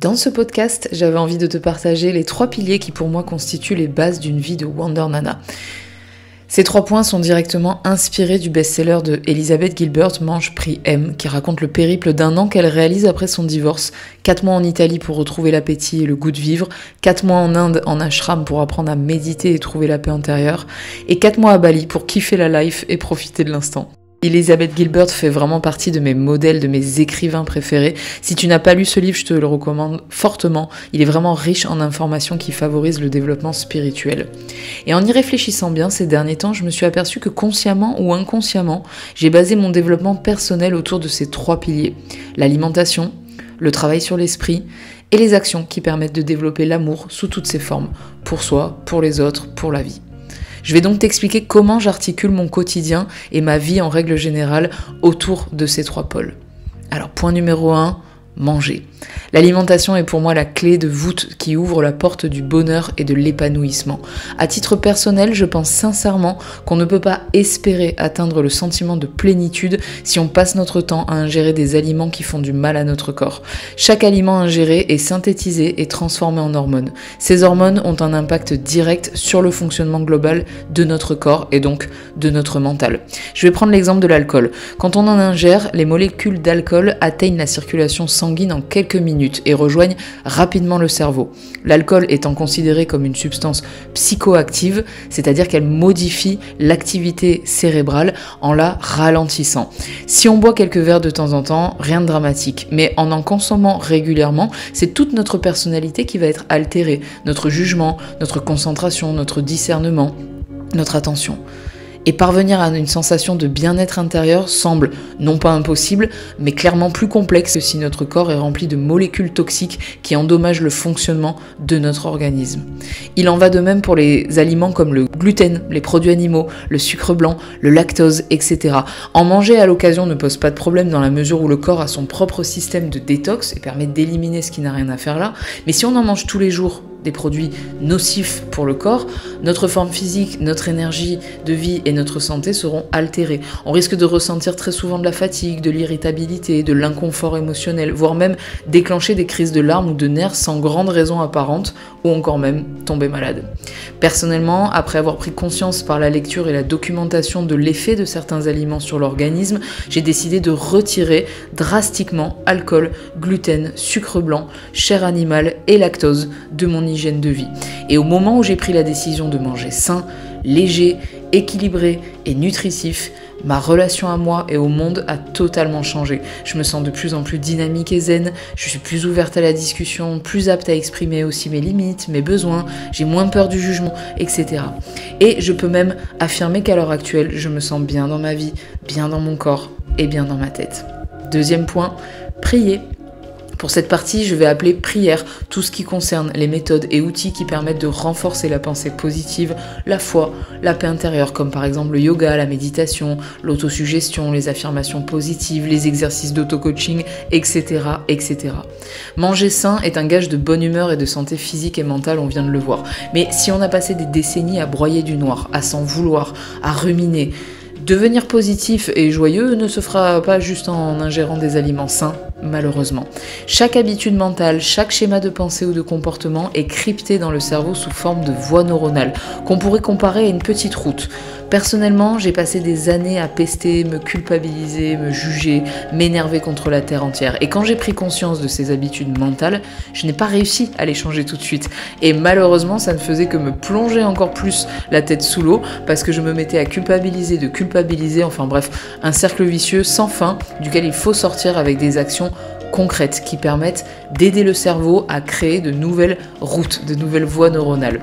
Dans ce podcast, j'avais envie de te partager les 3 piliers qui pour moi constituent les bases d'une vie de Wonder Nana. Ces 3 points sont directement inspirés du best-seller de Elizabeth Gilbert, Mange, Prie, Aime, qui raconte le périple d'1 an qu'elle réalise après son divorce, 4 mois en Italie pour retrouver l'appétit et le goût de vivre, 4 mois en Inde en ashram pour apprendre à méditer et trouver la paix intérieure, et 4 mois à Bali pour kiffer la life et profiter de l'instant. Elizabeth Gilbert fait vraiment partie de mes modèles, de mes écrivains préférés. Si tu n'as pas lu ce livre, je te le recommande fortement. Il est vraiment riche en informations qui favorisent le développement spirituel. Et en y réfléchissant bien ces derniers temps, je me suis aperçue que consciemment ou inconsciemment, j'ai basé mon développement personnel autour de ces 3 piliers. L'alimentation, le travail sur l'esprit et les actions qui permettent de développer l'amour sous toutes ses formes, pour soi, pour les autres, pour la vie. Je vais donc t'expliquer comment j'articule mon quotidien et ma vie en règle générale autour de ces 3 pôles. Alors, point numéro 1, manger. L'alimentation est pour moi la clé de voûte qui ouvre la porte du bonheur et de l'épanouissement. À titre personnel, je pense sincèrement qu'on ne peut pas espérer atteindre le sentiment de plénitude si on passe notre temps à ingérer des aliments qui font du mal à notre corps. Chaque aliment ingéré est synthétisé et transformé en hormones. Ces hormones ont un impact direct sur le fonctionnement global de notre corps et donc de notre mental. Je vais prendre l'exemple de l'alcool. Quand on en ingère, les molécules d'alcool atteignent la circulation sanguine en quelques minutes et rejoignent rapidement le cerveau. L'alcool étant considéré comme une substance psychoactive, c'est-à-dire qu'elle modifie l'activité cérébrale en la ralentissant. Si on boit quelques verres de temps en temps, rien de dramatique, mais en consommant régulièrement, c'est toute notre personnalité qui va être altérée, notre jugement, notre concentration, notre discernement, notre attention. Et parvenir à une sensation de bien-être intérieur semble non pas impossible, mais clairement plus complexe si notre corps est rempli de molécules toxiques qui endommagent le fonctionnement de notre organisme. Il en va de même pour les aliments comme le gluten, les produits animaux, le sucre blanc, le lactose, etc. En manger à l'occasion ne pose pas de problème dans la mesure où le corps a son propre système de détox et permet d'éliminer ce qui n'a rien à faire là, mais si on en mange tous les jours, des produits nocifs pour le corps, notre forme physique, notre énergie de vie et notre santé seront altérées. On risque de ressentir très souvent de la fatigue, de l'irritabilité, de l'inconfort émotionnel, voire même déclencher des crises de larmes ou de nerfs sans grande raison apparente, ou encore même tomber malade. Personnellement, après avoir pris conscience par la lecture et la documentation de l'effet de certains aliments sur l'organisme, j'ai décidé de retirer drastiquement alcool, gluten, sucre blanc, chair animale et lactose de mon hygiène de vie. Et au moment où j'ai pris la décision de manger sain, léger, équilibré et nutritif, ma relation à moi et au monde a totalement changé. Je me sens de plus en plus dynamique et zen, je suis plus ouverte à la discussion, plus apte à exprimer aussi mes limites, mes besoins, j'ai moins peur du jugement, etc. Et je peux même affirmer qu'à l'heure actuelle, je me sens bien dans ma vie, bien dans mon corps et bien dans ma tête. Deuxième point, prier. Pour cette partie, je vais appeler prière tout ce qui concerne les méthodes et outils qui permettent de renforcer la pensée positive, la foi, la paix intérieure, comme par exemple le yoga, la méditation, l'autosuggestion, les affirmations positives, les exercices d'auto-coaching, etc., etc. Manger sain est un gage de bonne humeur et de santé physique et mentale, on vient de le voir. Mais si on a passé des décennies à broyer du noir, à s'en vouloir, à ruminer, devenir positif et joyeux ne se fera pas juste en ingérant des aliments sains, malheureusement. Chaque habitude mentale, chaque schéma de pensée ou de comportement est crypté dans le cerveau sous forme de voies neuronales, qu'on pourrait comparer à une petite route. Personnellement, j'ai passé des années à pester, me culpabiliser, me juger, m'énerver contre la terre entière. Et quand j'ai pris conscience de ces habitudes mentales, je n'ai pas réussi à les changer tout de suite. Et malheureusement, ça ne faisait que me plonger encore plus la tête sous l'eau, parce que je me mettais à culpabiliser, enfin bref, un cercle vicieux sans fin, duquel il faut sortir avec des actions concrètes qui permettent d'aider le cerveau à créer de nouvelles routes, de nouvelles voies neuronales.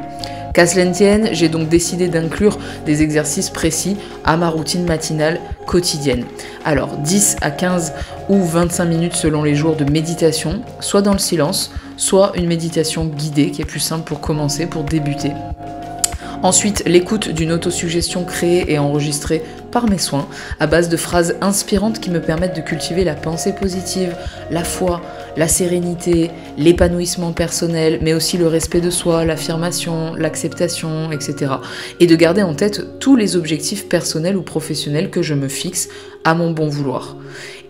Qu'à cela ne tienne, j'ai donc décidé d'inclure des exercices précis à ma routine matinale quotidienne. Alors 10 à 15 ou 25 minutes selon les jours de méditation, soit dans le silence, soit une méditation guidée qui est plus simple pour commencer, pour débuter. Ensuite, l'écoute d'une autosuggestion créée et enregistrée par mes soins, à base de phrases inspirantes qui me permettent de cultiver la pensée positive, la foi, la sérénité, l'épanouissement personnel, mais aussi le respect de soi, l'affirmation, l'acceptation, etc. Et de garder en tête tous les objectifs personnels ou professionnels que je me fixe à mon bon vouloir.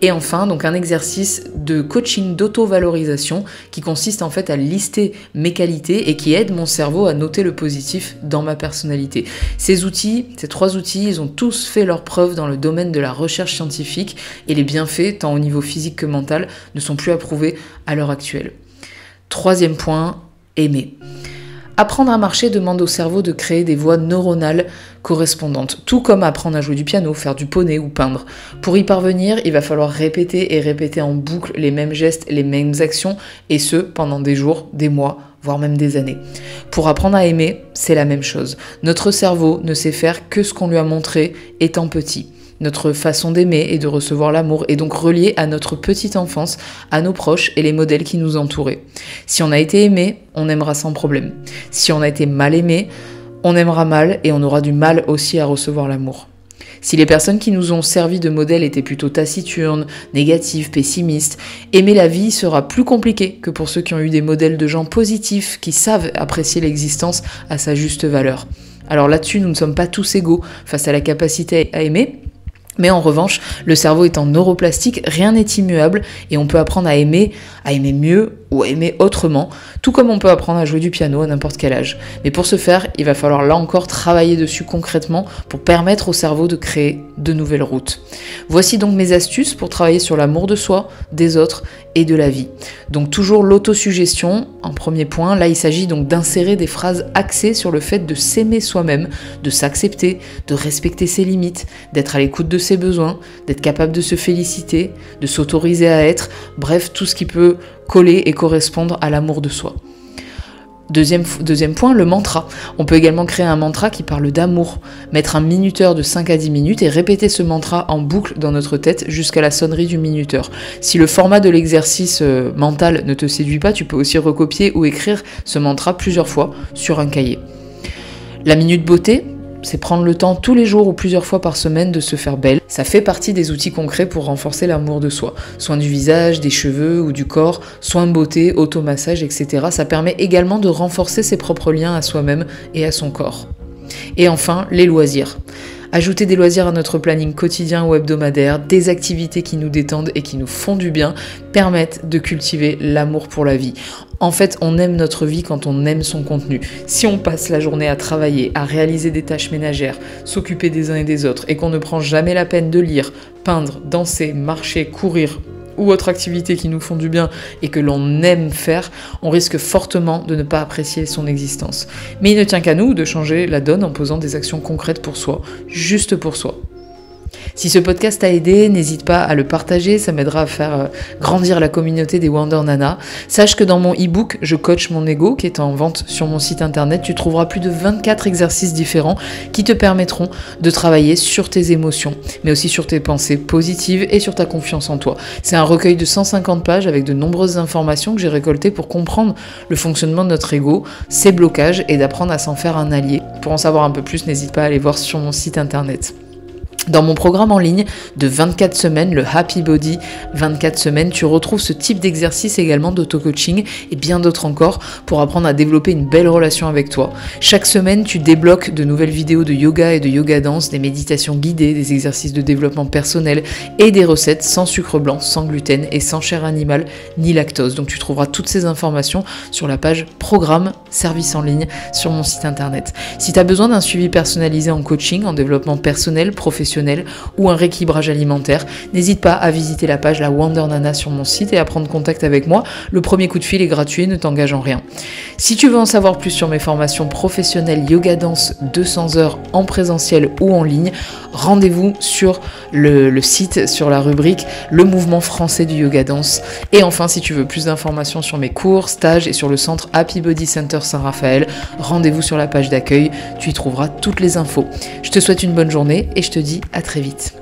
Et enfin, donc un exercice de coaching d'auto-valorisation qui consiste en fait à lister mes qualités et qui aide mon cerveau à noter le positif dans ma personnalité. Ces trois outils, ils ont tous fait leurs preuves dans le domaine de la recherche scientifique et les bienfaits, tant au niveau physique que mental, ne sont plus à prouver à l'heure actuelle. Troisième point, aimer. Apprendre à marcher demande au cerveau de créer des voies neuronales correspondantes, tout comme apprendre à jouer du piano, faire du poney ou peindre. Pour y parvenir, il va falloir répéter et répéter en boucle les mêmes gestes, les mêmes actions, et ce, pendant des jours, des mois, voire même des années. Pour apprendre à aimer, c'est la même chose. Notre cerveau ne sait faire que ce qu'on lui a montré étant petit. Notre façon d'aimer et de recevoir l'amour est donc reliée à notre petite enfance, à nos proches et les modèles qui nous entouraient. Si on a été aimé, on aimera sans problème. Si on a été mal aimé, on aimera mal et on aura du mal aussi à recevoir l'amour. Si les personnes qui nous ont servi de modèles étaient plutôt taciturnes, négatives, pessimistes, aimer la vie sera plus compliqué que pour ceux qui ont eu des modèles de gens positifs qui savent apprécier l'existence à sa juste valeur. Alors là-dessus, nous ne sommes pas tous égaux face à la capacité à aimer. Mais en revanche, le cerveau étant neuroplastique, rien n'est immuable et on peut apprendre à aimer mieux ou à aimer autrement, tout comme on peut apprendre à jouer du piano à n'importe quel âge. Mais pour ce faire, il va falloir là encore travailler dessus concrètement pour permettre au cerveau de créer de nouvelles routes. Voici donc mes astuces pour travailler sur l'amour de soi, des autres et de la vie. Donc toujours l'autosuggestion en premier point. Là, il s'agit donc d'insérer des phrases axées sur le fait de s'aimer soi-même, de s'accepter, de respecter ses limites, d'être à l'écoute de ses besoins, d'être capable de se féliciter, de s'autoriser à être, bref, tout ce qui peut coller et correspondre à l'amour de soi. Deuxième point, le mantra. On peut également créer un mantra qui parle d'amour, mettre un minuteur de 5 à 10 minutes et répéter ce mantra en boucle dans notre tête jusqu'à la sonnerie du minuteur. Si le format de l'exercice mental ne te séduit pas, tu peux aussi recopier ou écrire ce mantra plusieurs fois sur un cahier. La minute beauté, c'est prendre le temps tous les jours ou plusieurs fois par semaine de se faire belle. Ça fait partie des outils concrets pour renforcer l'amour de soi. Soins du visage, des cheveux ou du corps, soins de beauté, automassage, etc. Ça permet également de renforcer ses propres liens à soi-même et à son corps. Et enfin, les loisirs. Ajouter des loisirs à notre planning quotidien ou hebdomadaire, des activités qui nous détendent et qui nous font du bien, permettent de cultiver l'amour pour la vie. En fait, on aime notre vie quand on aime son contenu. Si on passe la journée à travailler, à réaliser des tâches ménagères, s'occuper des uns et des autres, et qu'on ne prend jamais la peine de lire, peindre, danser, marcher, courir, ou autres activités qui nous font du bien et que l'on aime faire, on risque fortement de ne pas apprécier son existence. Mais il ne tient qu'à nous de changer la donne en posant des actions concrètes pour soi, juste pour soi. Si ce podcast t'a aidé, n'hésite pas à le partager, ça m'aidera à faire grandir la communauté des Wonder Nana. Sache que dans mon e-book « Je coach mon ego » qui est en vente sur mon site internet, tu trouveras plus de 24 exercices différents qui te permettront de travailler sur tes émotions, mais aussi sur tes pensées positives et sur ta confiance en toi. C'est un recueil de 150 pages avec de nombreuses informations que j'ai récoltées pour comprendre le fonctionnement de notre ego, ses blocages et d'apprendre à s'en faire un allié. Pour en savoir un peu plus, n'hésite pas à aller voir sur mon site internet. Dans mon programme en ligne de 24 semaines, le Happy Body 24 semaines, tu retrouves ce type d'exercice également d'auto-coaching et bien d'autres encore pour apprendre à développer une belle relation avec toi. Chaque semaine, tu débloques de nouvelles vidéos de yoga et de yoga danse, des méditations guidées, des exercices de développement personnel et des recettes sans sucre blanc, sans gluten et sans chair animale ni lactose. Donc tu trouveras toutes ces informations sur la page Programme Service en ligne sur mon site internet. Si tu as besoin d'un suivi personnalisé en coaching, en développement personnel, professionnel ou un rééquilibrage alimentaire, n'hésite pas à visiter la page La Wonder Nana sur mon site et à prendre contact avec moi. Le premier coup de fil est gratuit et ne t'engage en rien. Si tu veux en savoir plus sur mes formations professionnelles yoga danse 200 heures en présentiel ou en ligne, rendez-vous sur le site, sur la rubrique Le mouvement français du yoga danse. Et enfin, si tu veux plus d'informations sur mes cours, stages et sur le centre Happy Body Center Saint-Raphaël, rendez-vous sur la page d'accueil, tu y trouveras toutes les infos. Je te souhaite une bonne journée et je te dis à très vite.